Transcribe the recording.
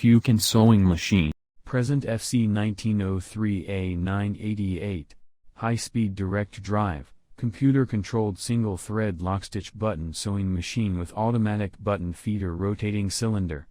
Fucen Sewing Machine. Present FC-1903A-988. High-speed direct drive, computer-controlled single-thread lock-stitch button sewing machine with automatic button feeder rotating cylinder.